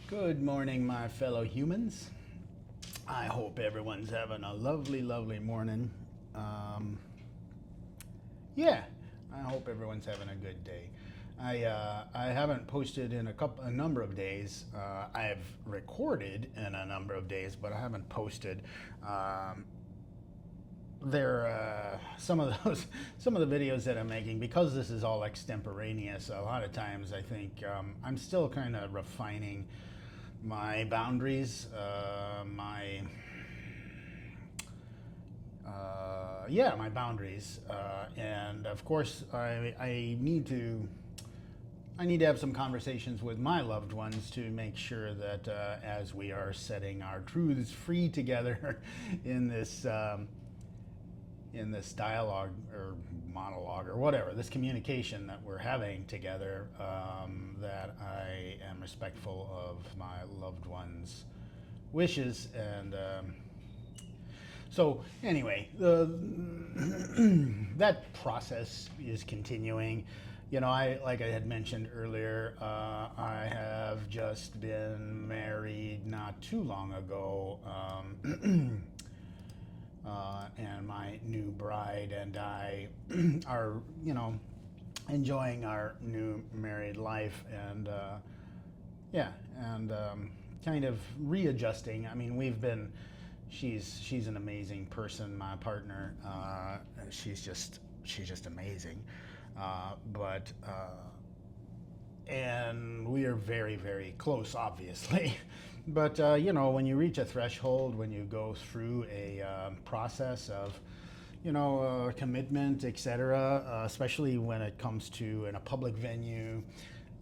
Good morning, my fellow humans. I hope everyone's having a lovely, lovely morning. Um, yeah, I hope everyone's having a good day. I haven't posted in a number of days. I've recorded in a number of days, but I haven't posted. Um, some of those some of the videos that I'm making, because this is all extemporaneous. A lot of times I think I'm still kind of refining my boundaries, my boundaries, and of course I need to have some conversations with my loved ones to make sure that as we are setting our truths free together in this dialogue or monologue or whatever, this communication that we're having together, that I am respectful of my loved ones' wishes. And so, anyway, that process is continuing. Like I had mentioned earlier, I have just been married not too long ago. And my new bride and I are, enjoying our new married life, and kind of readjusting. I mean, she's an amazing person, my partner. She's just amazing, but. And we are very, very close, obviously. But when you reach a threshold, when you go through a process of, commitment, etc., especially when it comes to in a public venue,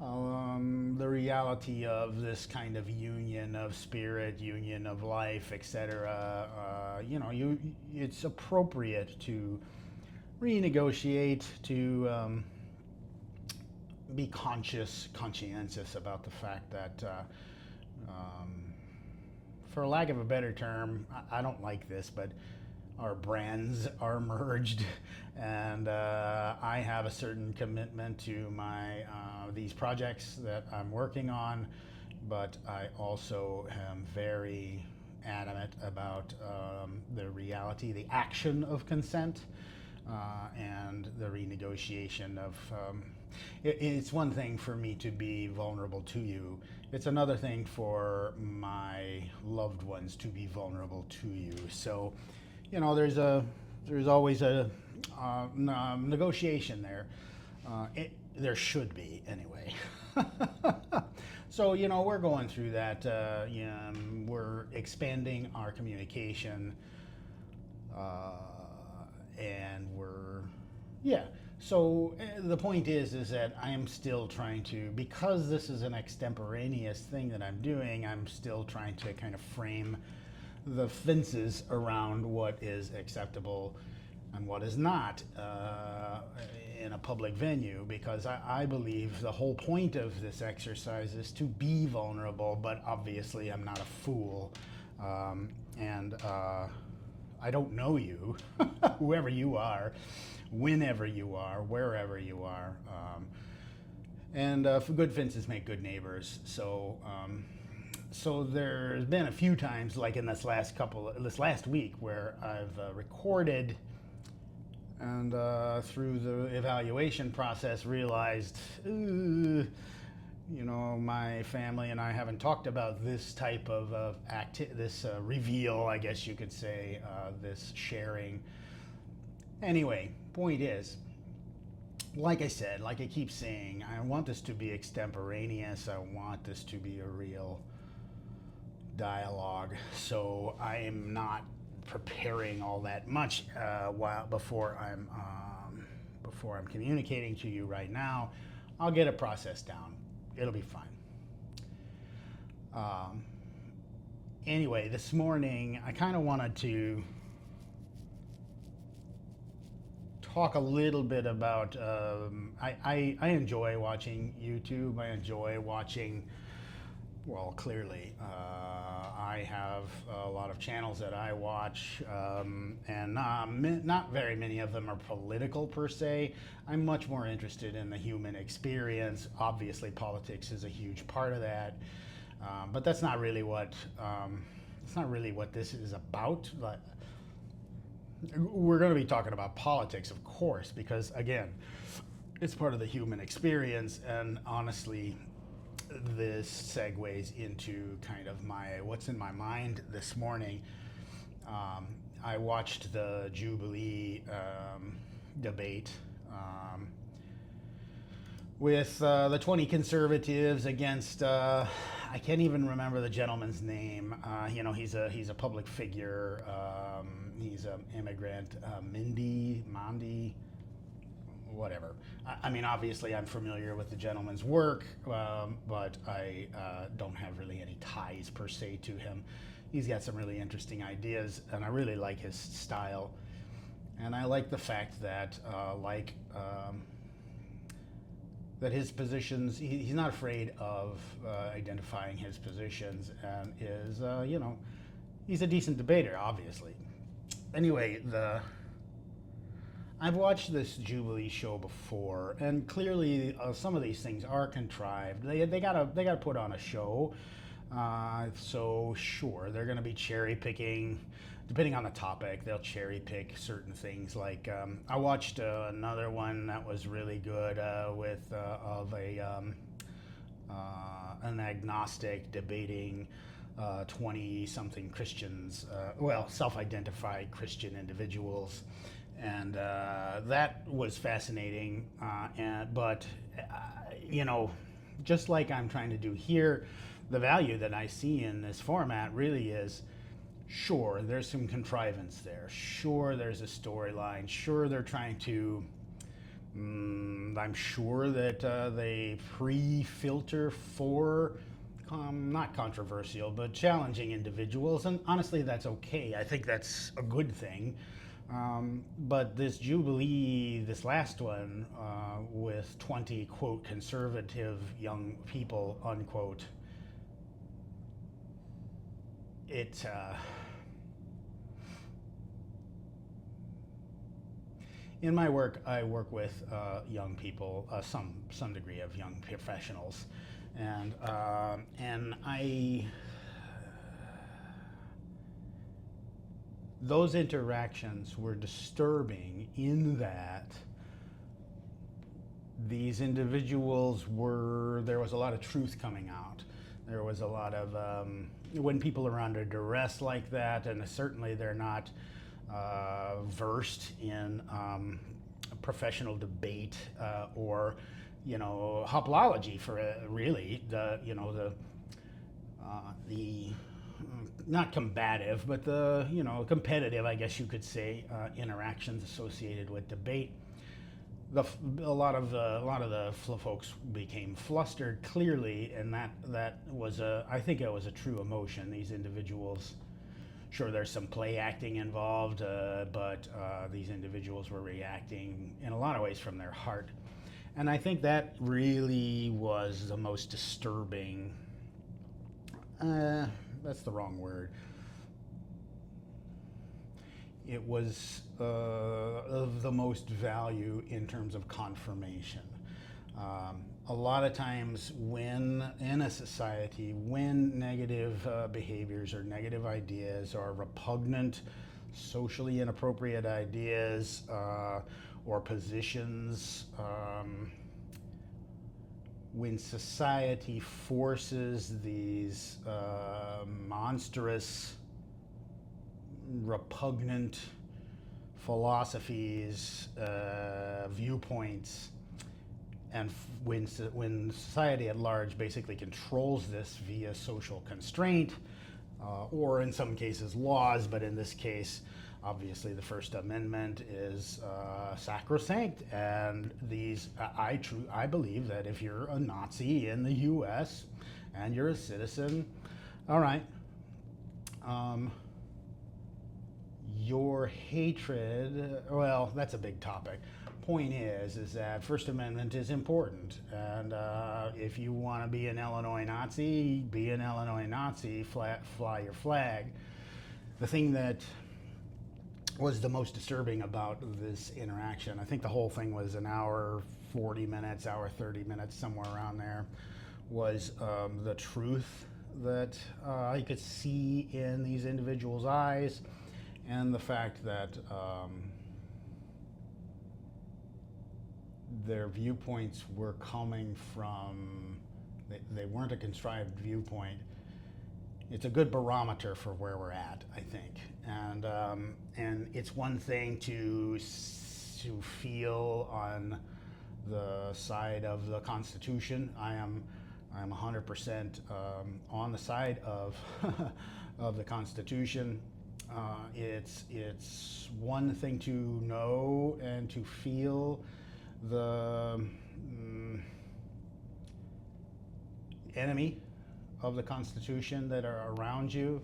the reality of this kind of union of spirit, union of life, etc., it's appropriate to renegotiate, to be conscientious about the fact that, for lack of a better term, I don't like this, but our brands are merged, and I have a certain commitment to my these projects that I'm working on, but I also am very adamant about the reality, the action of consent, and the renegotiation of. It's one thing for me to be vulnerable to you. It's another thing for my loved ones to be vulnerable to you. So, there's always a negotiation there. There should be, anyway. So, we're going through that. We're expanding our communication, and yeah. So the point is that I am still trying to, because this is an extemporaneous thing that I'm doing, I'm still trying to kind of frame the fences around what is acceptable and what is not in a public venue, because I believe the whole point of this exercise is to be vulnerable, but obviously I'm not a fool, and I don't know you, whoever you are, whenever you are, wherever you are, and for good fences make good neighbors. So, so there's been a few times, like in this last week, where I've recorded, and through the evaluation process realized, my family and I haven't talked about this type of this reveal, I guess you could say, this sharing. Anyway, point is, like I said, like I keep saying, I want this to be extemporaneous. I want this to be a real dialogue. So I am not preparing all that much before I'm communicating to you right now. I'll get a process down. It'll be fine. Anyway, this morning I kind of wanted to talk a little bit about. I enjoy watching YouTube. I enjoy watching. Well, clearly, I have a lot of channels that I watch, and not very many of them are political per se. I'm much more interested in the human experience. Obviously, politics is a huge part of that. But that's not really what this is about. But we're going to be talking about politics, of course, because again, it's part of the human experience, and honestly, this segues into kind of what's in my mind this morning. I watched the Jubilee debate with the 20 conservatives against I can't even remember the gentleman's name. He's a public figure. He's an immigrant. Mandi, whatever. I mean, obviously, I'm familiar with the gentleman's work, but I don't have really any ties per se to him. He's got some really interesting ideas, and I really like his style. And I like the fact that, that his positions, he's not afraid of identifying his positions, and is, he's a decent debater, obviously. Anyway, I've watched this Jubilee show before, and clearly some of these things are contrived. They gotta put on a show. So sure, they're going to be cherry picking, depending on the topic. They'll cherry pick certain things. Like I watched another one that was really good with an agnostic debating 20-something Christians, self-identified Christian individuals, and that was fascinating. But just like I'm trying to do here, the value that I see in this format really is, sure, there's some contrivance there. Sure, there's a storyline. Sure, they're trying to, I'm sure that they pre-filter for not controversial, but challenging individuals. And honestly, that's okay. I think that's a good thing. But this Jubilee, this last one, with 20, quote, conservative young people, unquote, in my work, I work with young people, some degree of young professionals, and those interactions were disturbing in that these individuals there was a lot of truth coming out. There was a lot of, when people are under duress like that, and certainly they're not versed in professional debate or, hopology for really the not combative, but the competitive, I guess you could say, interactions associated with debate. A lot of the folks became flustered, clearly, and that was I think it was a true emotion. These individuals, sure, there's some play acting involved, but these individuals were reacting in a lot of ways from their heart, and I think that really was the most disturbing. That's the wrong word. It was of the most value in terms of confirmation. A lot of times when in a society, when negative behaviors or negative ideas or repugnant, socially inappropriate ideas or positions, when society forces these monstrous, repugnant philosophies, viewpoints, and when society at large basically controls this via social constraint, or in some cases laws, but in this case, obviously the First Amendment is sacrosanct, and I believe that if you're a Nazi in the U.S. and you're a citizen, all right, your hatred, well, that's a big topic. Point is that First Amendment is important, and if you want to be an Illinois Nazi, be an Illinois Nazi, fly your flag. The thing that was the most disturbing about this interaction, I think the whole thing was an hour 40 minutes, hour 30 minutes, somewhere around there, was the truth that I could see in these individuals' eyes, and the fact that their viewpoints were coming from, they weren't a contrived viewpoint. It's a good barometer for where we're at, I think. And it's one thing to feel on the side of the Constitution. I'm 100% on the side of of the Constitution. It's one thing to know and to feel the enemy of the Constitution that are around you.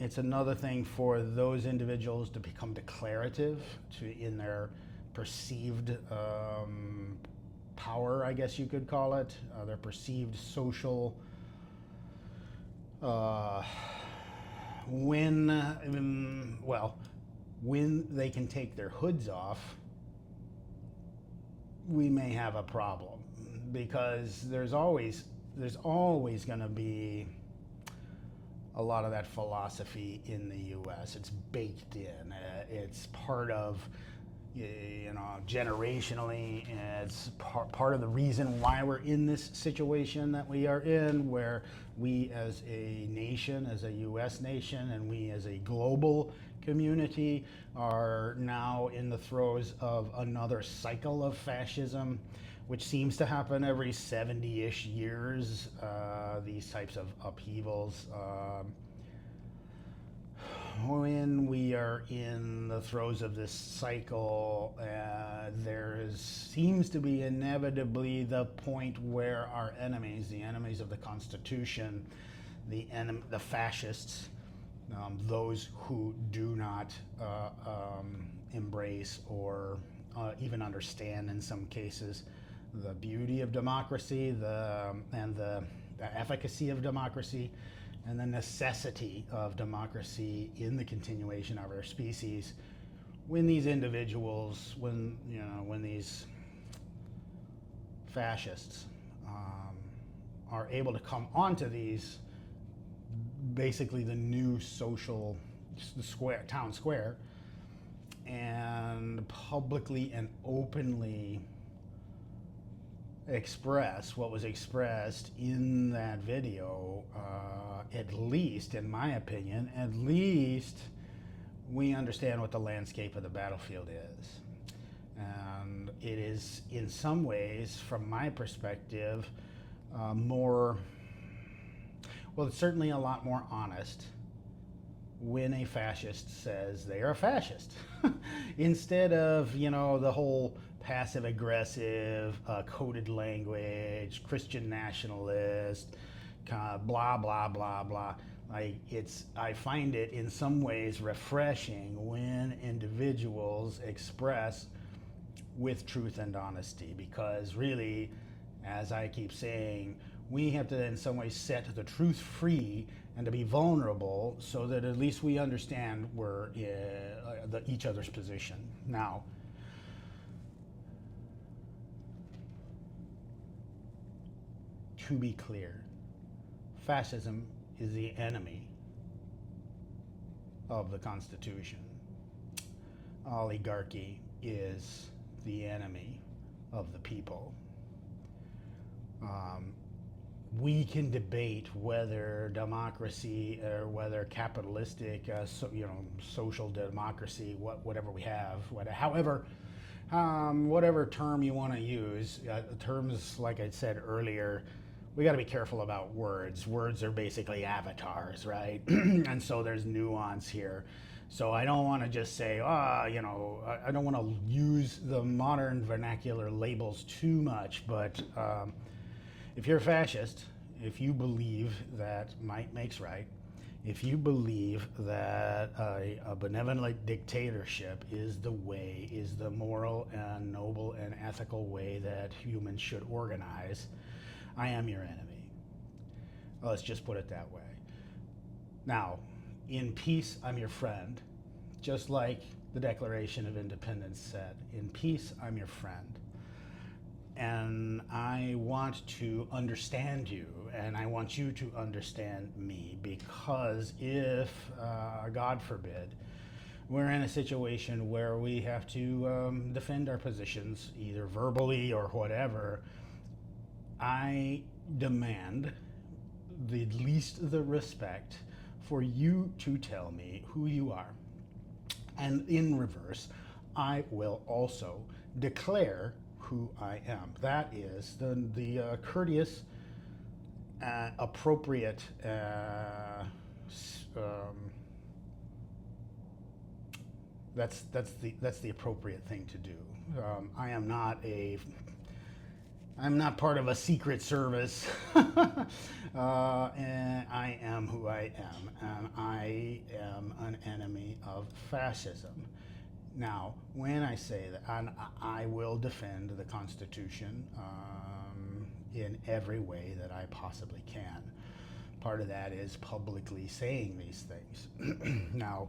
It's another thing for those individuals to become declarative in their perceived power, I guess you could call it, their perceived social. When they can take their hoods off, we may have a problem, because there's always going to be a lot of that philosophy in the U.S. It's baked in. It's part of, generationally. It's part of the reason why we're in this situation that we are in, where we as a nation, as a U.S. nation, and we as a global community are now in the throes of another cycle of fascism, which seems to happen every 70-ish years, these types of upheavals. When we are in the throes of this cycle, there seems to be inevitably the point where our enemies, the enemies of the Constitution, the fascists, those who do not embrace or even understand, in some cases, the beauty of democracy, and the efficacy of democracy, and the necessity of democracy in the continuation of our species. When these individuals, when these fascists are able to come onto these, basically the new social town square, and publicly and openly express what was expressed in that video, at least, in my opinion, at least we understand what the landscape of the battlefield is. And it is, in some ways, from my perspective, it's certainly a lot more honest when a fascist says they are a fascist, instead of, the whole passive aggressive, coded language, Christian nationalist, blah, blah, blah, blah. I find it in some ways refreshing when individuals express with truth and honesty, because really, as I keep saying, we have to in some ways set the truth free and to be vulnerable, so that at least we understand we're each other's position. Now, to be clear, fascism is the enemy of the Constitution. Oligarchy is the enemy of the people. We can debate whether democracy or whether capitalistic, social democracy, whatever we have, whatever term you want to use. Terms, like I said earlier, we got to be careful about words. Words are basically avatars, right? And so there's nuance here. So I don't want to just say, I don't want to use the modern vernacular labels too much, but if you're a fascist, if you believe that might makes right, if you believe that a benevolent dictatorship is the moral and noble and ethical way that humans should organize, I am your enemy. Let's just put it that way. Now, in peace, I'm your friend, just like the Declaration of Independence said. In peace, I'm your friend. And I want to understand you and I want you to understand me, because if, God forbid, we're in a situation where we have to defend our positions, either verbally or whatever, I demand the least the respect for you to tell me who you are. And in reverse, I will also declare who I am. That is the courteous, appropriate, that's the appropriate thing to do. I'm not part of a secret service, and I am who I am, and I am an enemy of fascism. Now, when I say that, I will defend the Constitution in every way that I possibly can. Part of that is publicly saying these things. Now,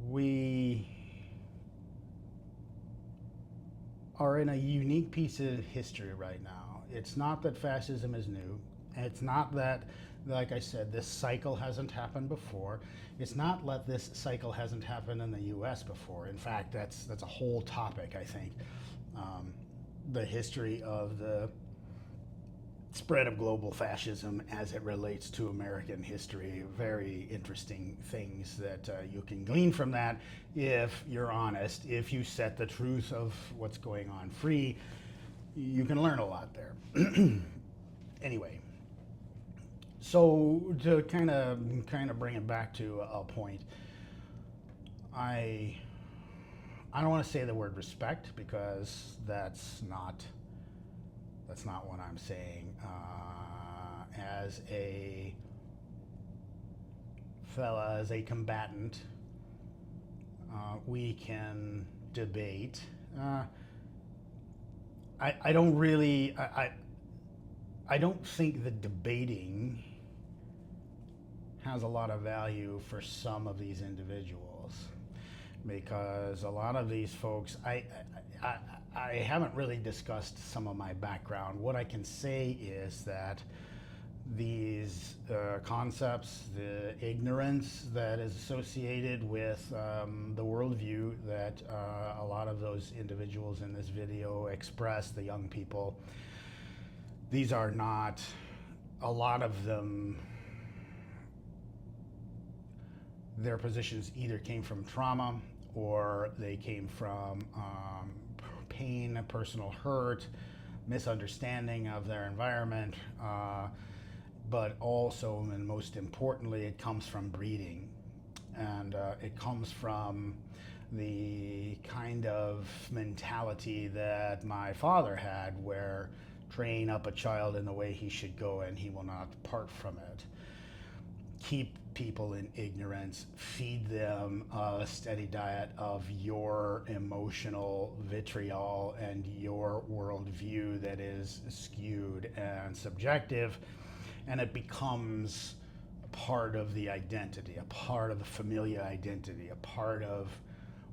we are in a unique piece of history right now. It's not that fascism is new. It's not that, like I said, this cycle hasn't happened before. It's not that this cycle hasn't happened in the US before. In fact, that's a whole topic, I think. The history of the spread of global fascism as it relates to American history. Very interesting things that you can glean from that if you're honest. If you set the truth of what's going on free, you can learn a lot there. Anyway, so to kind of bring it back to a point, I don't want to say the word respect, because that's not what I'm saying. As a fella, as a combatant, we can debate. I don't really, I don't think that debating has a lot of value for some of these individuals, because a lot of these folks, I haven't really discussed some of my background. What I can say is that these concepts, the ignorance that is associated with the worldview that a lot of those individuals in this video express, the young people, these are not, a lot of them, their positions either came from trauma or they came from pain, personal hurt, misunderstanding of their environment, but also, and most importantly, it comes from breeding. And it comes from the kind of mentality that my father had, where train up a child in the way he should go and he will not depart from it. Keep people in ignorance, feed them a steady diet of your emotional vitriol and your worldview that is skewed and subjective, and it becomes a part of the identity, a part of the familial identity, a part of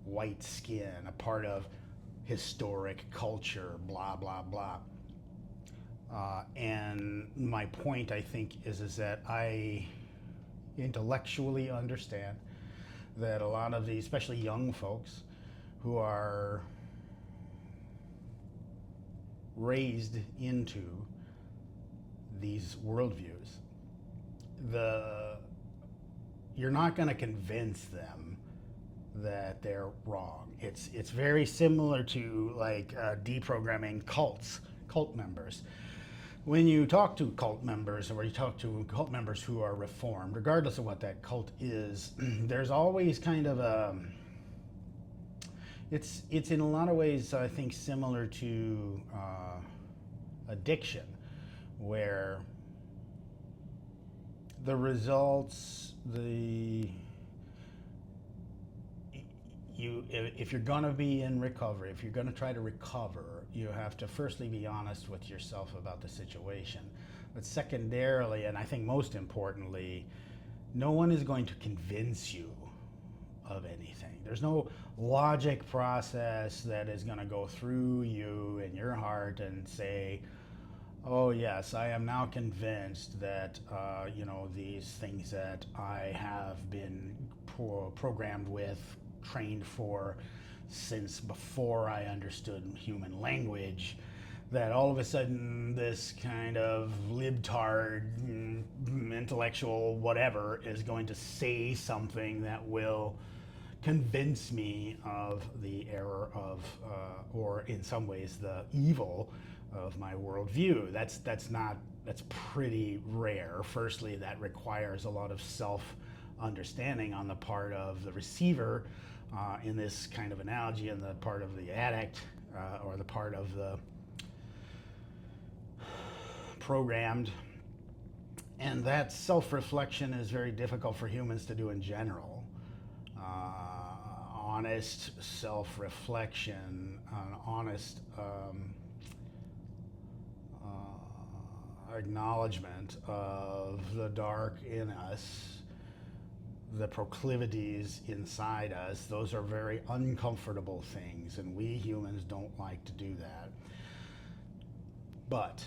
white skin, a part of historic culture, blah, blah, blah. And my point, I think, is that I intellectually understand that a lot of these, especially young folks, who are raised into these worldviews, you're not going to convince them that they're wrong. It's very similar to like deprogramming cult members. When you talk to cult members, or you talk to cult members who are reformed, regardless of what that cult is, there's always kind of a, it's in a lot of ways, I think, similar to addiction, where the results, if you're going to be in recovery, if you're going to try to recover, you have to firstly be honest with yourself about the situation. But secondarily, and I think most importantly, no one is going to convince you of anything. There's no logic process that is going to go through you and your heart and say, Oh, yes, I am now convinced that, these things that I have been programmed with, trained for since before I understood human language, that all of a sudden this kind of libtard, intellectual whatever is going to say something that will convince me of the error of, or in some ways, the evil of my worldview. That's pretty rare. Firstly, that requires a lot of self understanding on the part of the receiver, in this kind of analogy, and the part of the addict, or the part of the programmed. And that self reflection is very difficult for humans to do in general. Honest self reflection, an honest acknowledgement of the dark in us, the proclivities inside us, those are very uncomfortable things, and we humans don't like to do that. But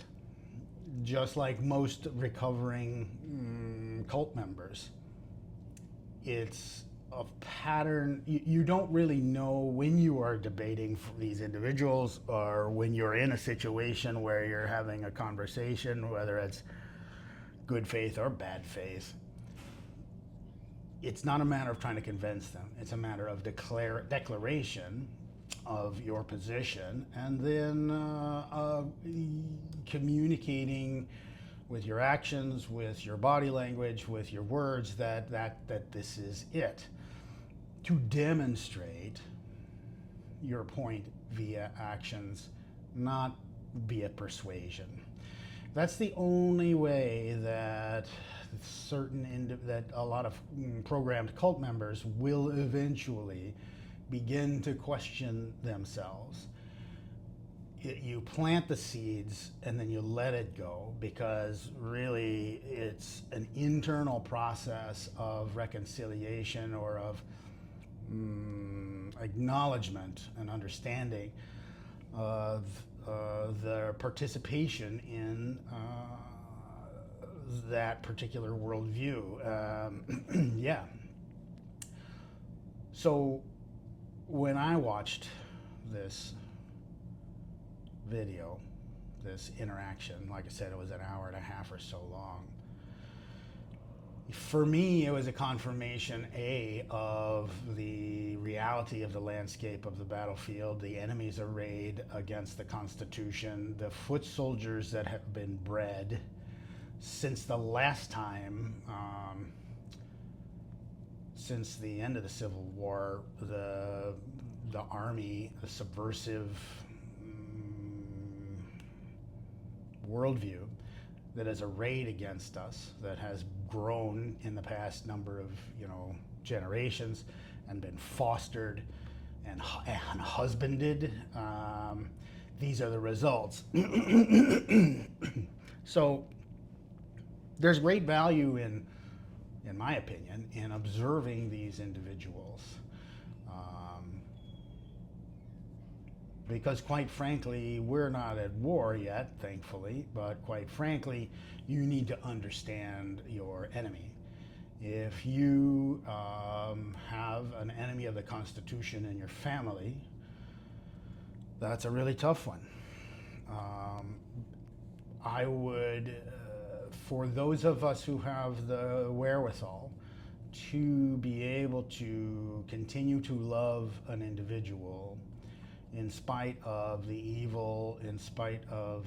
just like most recovering cult members, it's a pattern. You don't really know when you are debating for these individuals, or when you're in a situation where you're having a conversation, whether it's good faith or bad faith. It's not a matter of trying to convince them. It's a matter of declaration of your position, and then communicating with your actions, with your body language, with your words, that this is it. To demonstrate your point via actions, not via persuasion. That's the only way that that a lot of programmed cult members will eventually begin to question themselves. You plant the seeds and then you let it go, because really it's an internal process of reconciliation, or of acknowledgement and understanding of their participation in that particular worldview. Yeah. So when I watched this video, this interaction, like I said, it was an hour and a half or so long. For me, it was a confirmation, of the reality of the landscape of the battlefield, the enemies arrayed against the Constitution, the foot soldiers that have been bred since the last time, since the end of the Civil War, the army, the subversive worldview that is arrayed against us, that has grown in the past number of generations, and been fostered and husbanded. These are the results. So there's great value in my opinion, in observing these individuals. Because quite frankly, we're not at war yet, thankfully, but quite frankly, you need to understand your enemy. If you have an enemy of the Constitution in your family, that's a really tough one. I would, for those of us who have the wherewithal to be able to continue to love an individual in spite of the evil, in spite of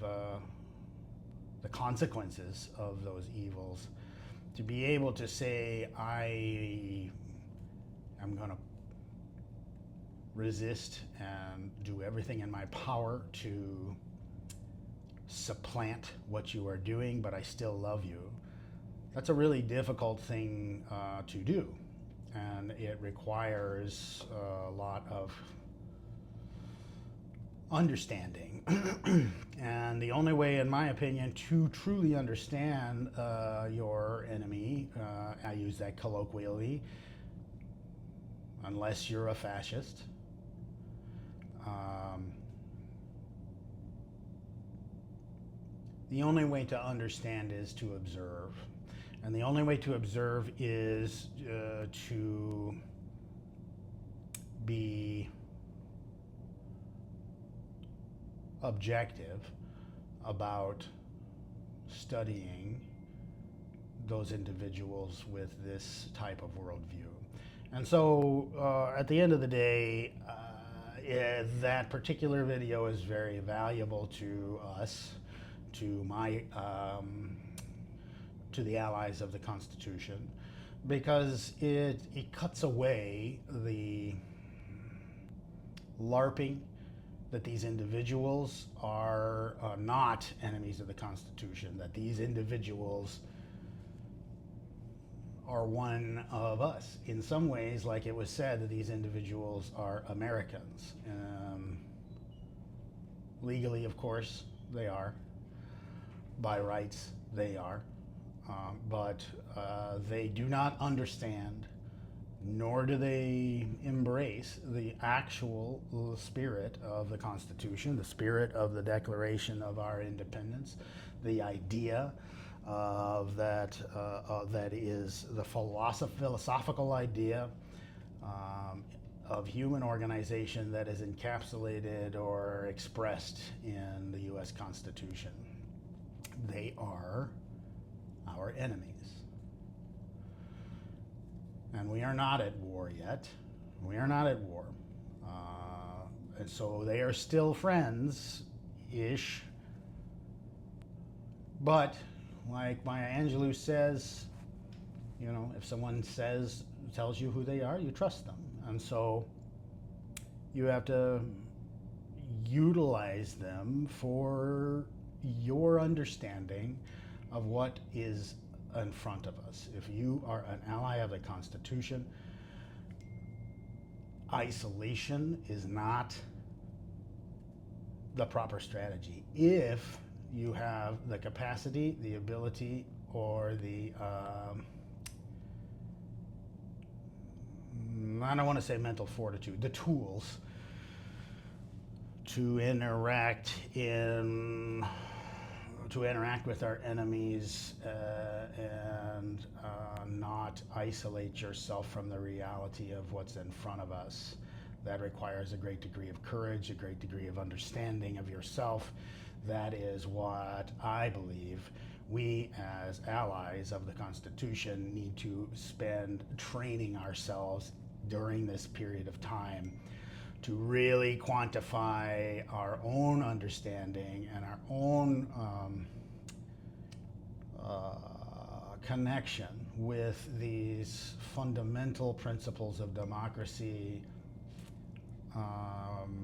the consequences of those evils, to be able to say, I am going to resist and do everything in my power to supplant what you are doing, but I still love you. That's a really difficult thing to do, and it requires a lot of understanding. And the only way, in my opinion, to truly understand your enemy, I use that colloquially, unless you're a fascist, The only way to understand is to observe. And the only way to observe is to be objective about studying those individuals with this type of worldview. And so at the end of the day, that particular video is very valuable to us, to to the allies of the Constitution, because it cuts away the LARPing that these individuals are not enemies of the Constitution, that these individuals are one of us. In some ways, like it was said, that these individuals are Americans. Legally, of course, they are. By rights, they are. But they do not understand, nor do they embrace the actual spirit of the Constitution, the spirit of the Declaration of our Independence, the idea of that is the philosophical idea of human organization that is encapsulated or expressed in the U.S. Constitution. They are our enemies. And we are not at war yet. We are not at war. And so they are still friends-ish. But like Maya Angelou says, you know, if someone tells you who they are, you trust them. And so you have to utilize them for your understanding of what is in front of us. If you are an ally of the Constitution, isolation is not the proper strategy. If you have the capacity, the ability, or the I don't want to say mental fortitude, the tools to interact with our enemies and not isolate yourself from the reality of what's in front of us. That requires a great degree of courage, a great degree of understanding of yourself. That is what I believe we as allies of the Constitution need to spend training ourselves during this period of time to really quantify our own understanding and our own connection with these fundamental principles of democracy.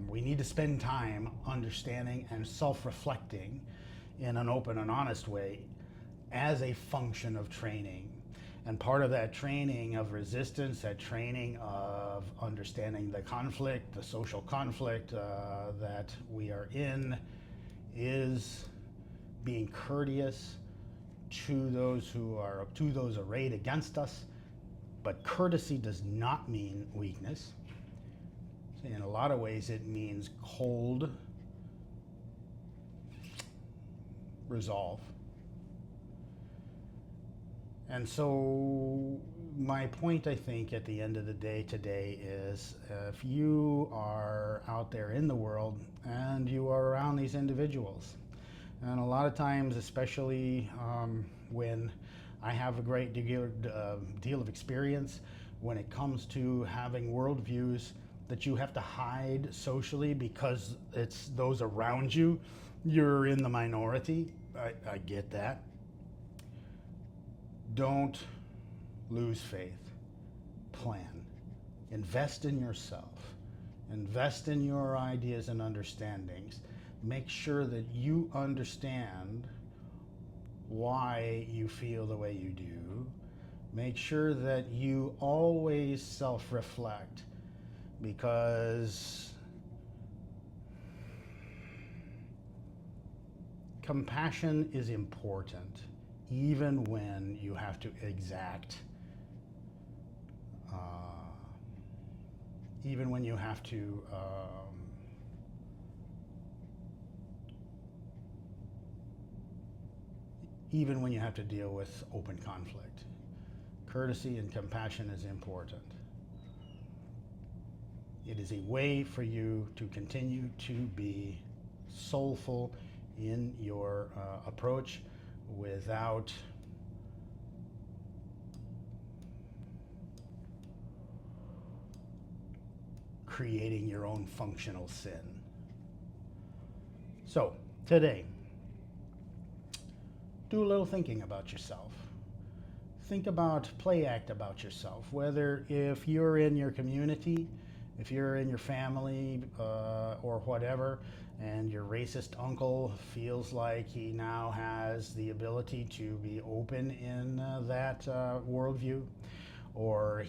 We need to spend time understanding and self-reflecting in an open and honest way as a function of training. And part of that training of resistance, that training of understanding the conflict, the social conflict that we are in, is being courteous to those arrayed against us. But courtesy does not mean weakness. In a lot of ways, it means cold resolve. And so my point, I think, at the end of the day today is if you are out there in the world and you are around these individuals, and a lot of times, especially when I have a great deal of experience when it comes to having worldviews that you have to hide socially because it's those around you, you're in the minority. I get that. Don't lose faith. Plan. Invest in yourself. Invest in your ideas and understandings. Make sure that you understand why you feel the way you do. Make sure that you always self-reflect, because compassion is important, even when you have to exact, even when you have to even when you have to deal with open conflict. Courtesy and compassion is important. It is a way for you to continue to be soulful in your approach without creating your own functional sin. So, today, do a little thinking about yourself. Think about, play act about yourself, whether if you're in your community, if you're in your family or whatever, and your racist uncle feels like he now has the ability to be open in that worldview, or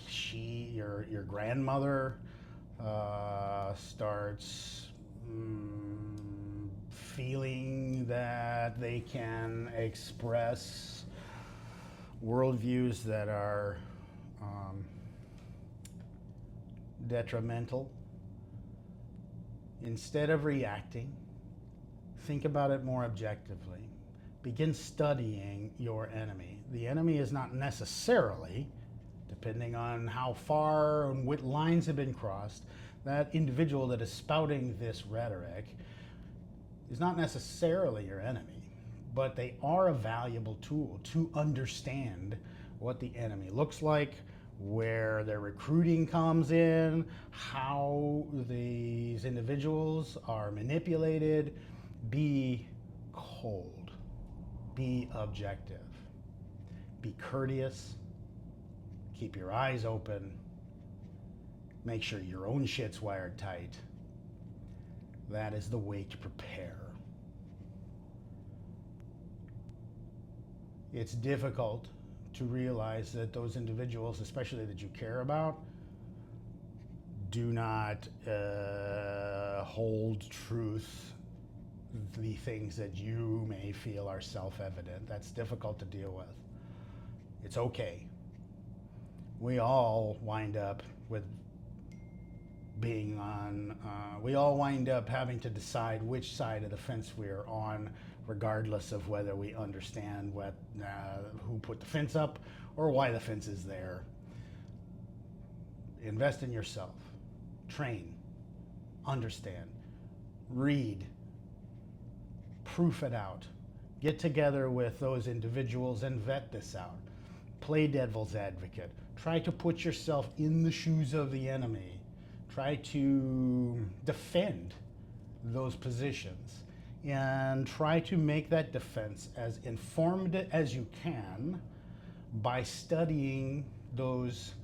your grandmother starts feeling that they can express worldviews that are detrimental. Instead of reacting, think about it more objectively. Begin studying your enemy. The enemy is not necessarily, depending on how far and what lines have been crossed, that individual that is spouting this rhetoric is not necessarily your enemy, but they are a valuable tool to understand what the enemy looks like, where their recruiting comes in, how these individuals are manipulated. Be cold, be objective, be courteous, keep your eyes open, make sure your own shit's wired tight. That is the way to prepare. It's difficult to realize that those individuals, especially that you care about, do not hold truth, the things that you may feel are self-evident. That's difficult to deal with. It's okay. We all wind up with being on, we all wind up having to decide which side of the fence we're on, regardless of whether we understand who put the fence up or why the fence is there. Invest in yourself. Train. Understand. Read. Proof it out. Get together with those individuals and vet this out. Play devil's advocate. Try to put yourself in the shoes of the enemy. Try to defend those positions. And try to make that defense as informed as you can by studying those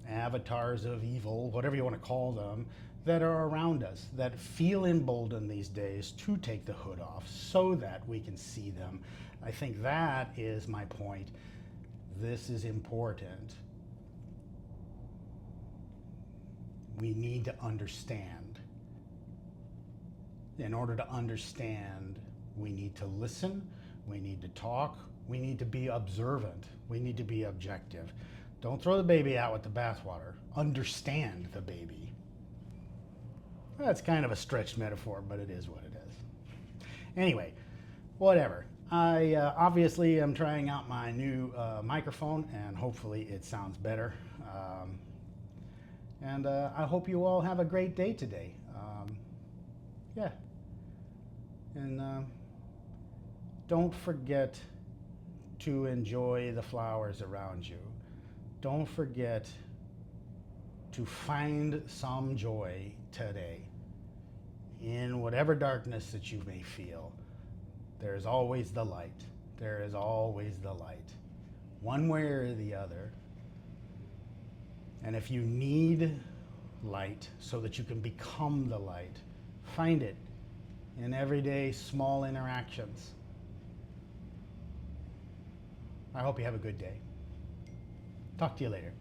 avatars of evil, whatever you want to call them, that are around us, that feel emboldened these days to take the hood off so that we can see them. I think that is my point. This is important. We need to understand. In order to understand, we need to listen, we need to talk, we need to be observant, we need to be objective. Don't throw the baby out with the bathwater. Understand the baby. That's kind of a stretched metaphor, but it is what it is. Anyway, whatever. I obviously am trying out my new microphone, and hopefully it sounds better. And I hope you all have a great day today. Yeah. And don't forget to enjoy the flowers around you. Don't forget to find some joy today. In whatever darkness that you may feel, there is always the light. There is always the light. One way or the other. And if you need light so that you can become the light, find it in everyday small interactions. I hope you have a good day. Talk to you later.